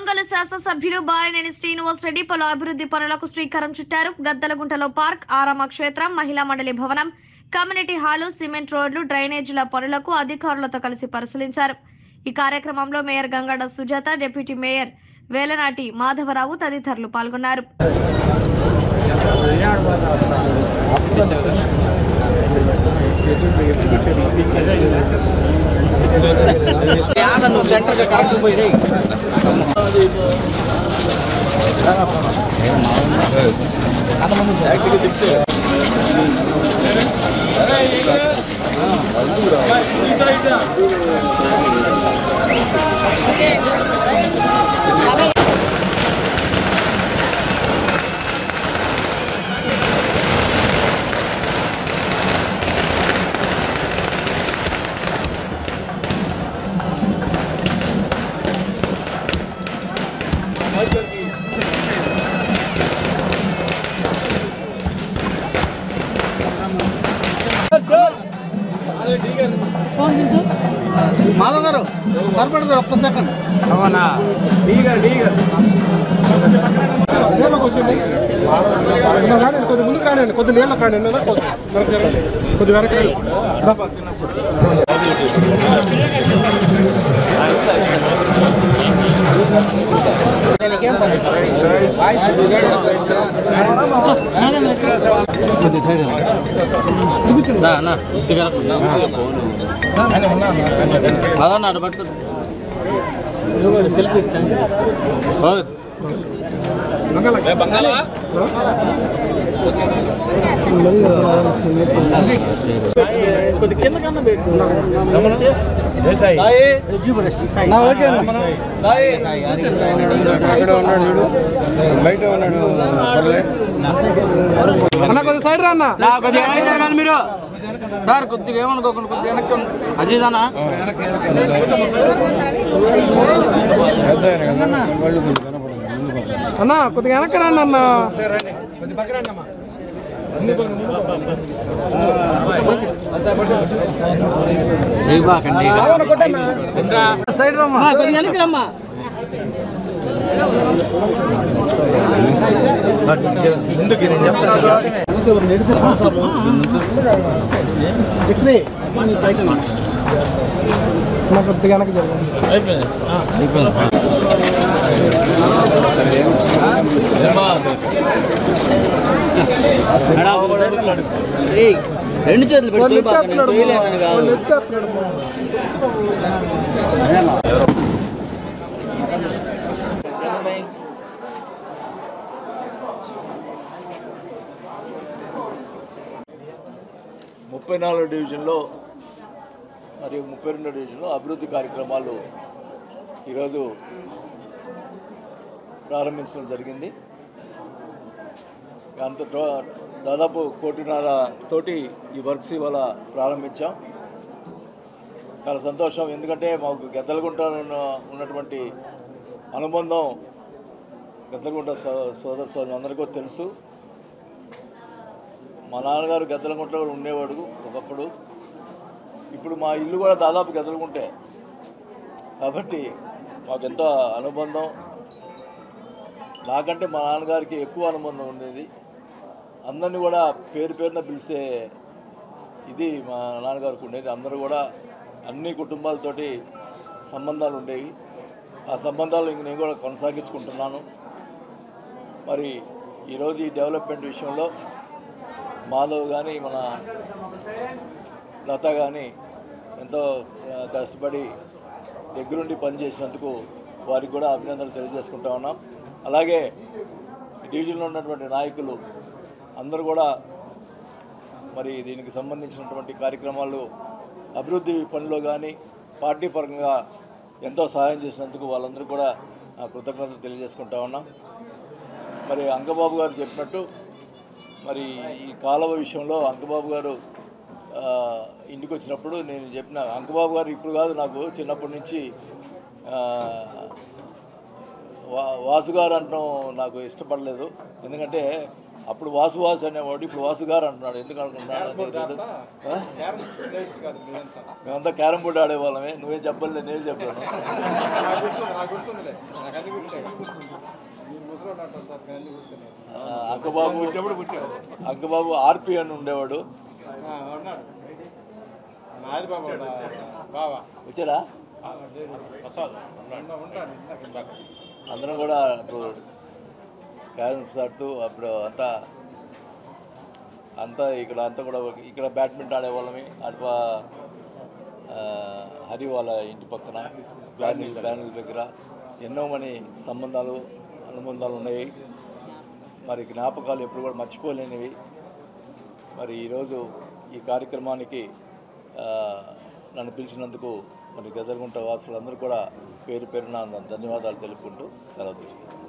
ఒంగోలు శాసనసభ్యులు బాలినేని శ్రీనివాస్ రెడ్డి పలు అభివృద్ధి పనులకు శ్రీకారం చుట్టారు. గద్దలగుంటలో పార్క్, ఆరామ క్షేత్రం, మహిళా మండలి భవనం, కమ్యూనిటీ హాలు, సిమెంట్ రోడ్లు, డ్రైనేజీల పనులకు అధికారులతో కలిసి పరిశీలించారు. ఈ కార్యక్రమంలో mayor Gangada Sujatha, deputy mayor Velanati Madhavarao తదితరులు పాల్గొన్నారు. మాధవ్ గారు సరిపడదు ఒక్క సెకండ్. అవునా కొద్ది ముందుకు రానండి, కొద్ది నీళ్ళకి రానండి, కొద్ది వెనక కొద్ది సైడ్ అదన్నాడు బట్ సెల్ఫీ ఇస్తాను. కొద్ది కింద కన్నా పెట్టు. బయట ఉన్నాడు అన్న, కొద్ది సైడ్ రా అన్న, కొద్దిగా మీరు సార్ కొద్దిగా ఏమనుకోకుండా కొద్దిగా వెనక్కి అజీదనా అన్న, కొద్దిగా వెనక్కి రండి అన్న. సైడ్ రమ్మా, కొద్దిగా వెనక్కి రమ్మా. కొద్దిగా వెనక్కి జరగండి. రెండు చేతులు పెట్టి కాదు. 34 డివిజన్లో మరియు 32 డివిజన్లో అభివృద్ధి కార్యక్రమాలు ఈరోజు ప్రారంభించడం జరిగింది. అంత దాదాపు 1.5 కోటి ఈ వర్క్స్ ఇవాళ ప్రారంభించాం. చాలా సంతోషం, ఎందుకంటే మాకు గద్దలగుంట ఉన్నటువంటి అనుబంధం గద్దలగుంట సోదరు అందరికీ తెలుసు. మా నాన్నగారు గద్దలగుంటలో ఉండేవాడు ఒకప్పుడు. ఇప్పుడు మా ఇల్లు కూడా దాదాపు గద్దలగుంటే, కాబట్టి మాకు ఎంతో అనుబంధం. నాకంటే మా నాన్నగారికి ఎక్కువ అనుబంధం ఉండేది. అందరినీ కూడా పేరు పేరున పిలిచే ఇది మా నాన్నగారికి ఉండేది. అందరూ కూడా అన్ని కుటుంబాలతోటి సంబంధాలు ఉండేవి. ఆ సంబంధాలు ఇంక నేను కూడా కొనసాగించుకుంటున్నాను. మరి ఈరోజు ఈ డెవలప్మెంట్ విషయంలో మాధవ్ కానీ మన లత కానీ ఎంతో కష్టపడి దగ్గరుండి పనిచేసినందుకు వారికి కూడా అభినందనలు తెలియజేసుకుంటా ఉన్నాం. అలాగే డివిజన్లో ఉన్నటువంటి నాయకులు అందరూ కూడా మరి దీనికి సంబంధించినటువంటి కార్యక్రమాలు అభివృద్ధి పనిలో కానీ పార్టీ పరంగా ఎంతో సహాయం చేసినందుకు వాళ్ళందరూ కూడా కృతజ్ఞతలు తెలియజేసుకుంటా ఉన్నాం. మరి అంకబాబు గారు చెప్పినట్టు మరి ఈ కాలువ విషయంలో అంకబాబు గారు ఇంటికి వచ్చినప్పుడు నేను చెప్పిన, అంకబాబు గారు ఇప్పుడు కాదు, నాకు చిన్నప్పటి నుంచి వాసు గారు అనడం నాకు ఇష్టపడలేదు. ఎందుకంటే అప్పుడు వాసు అనేవాడు, ఇప్పుడు వాసు గారు అంటున్నాడు. ఎందుకు అనుకుంటున్నాడు మేమంతా క్యారమ్ బోర్డు ఆడేవాళ్ళమే. నువ్వేం చెప్పలేదు, నేను చెప్పాను. అంకబాబు ఆర్పి అని ఉండేవాడు. వచ్చాడా? అందరం కూడా ఇప్పుడు క్యారమ్స్ ఆడుతూ అప్పుడు అంతా ఇక్కడ బ్యాడ్మింటన్ ఆడేవాళ్ళమి. అటు హరి వాళ్ళ ఇంటి పక్కన ప్లానింగ్ దగ్గర ఎన్నో మని అనుబంధాలు ఉన్నాయి. మరి జ్ఞాపకాలు ఎప్పుడు కూడా మర్చిపోలేనివి. మరి ఈరోజు ఈ కార్యక్రమానికి నన్ను పిలిచినందుకు మరి గద్దలగుంట వాసులందరూ కూడా పేరు పేరున ధన్యవాదాలు తెలుపుకుంటూ సెలవు తీసుకుంటాను.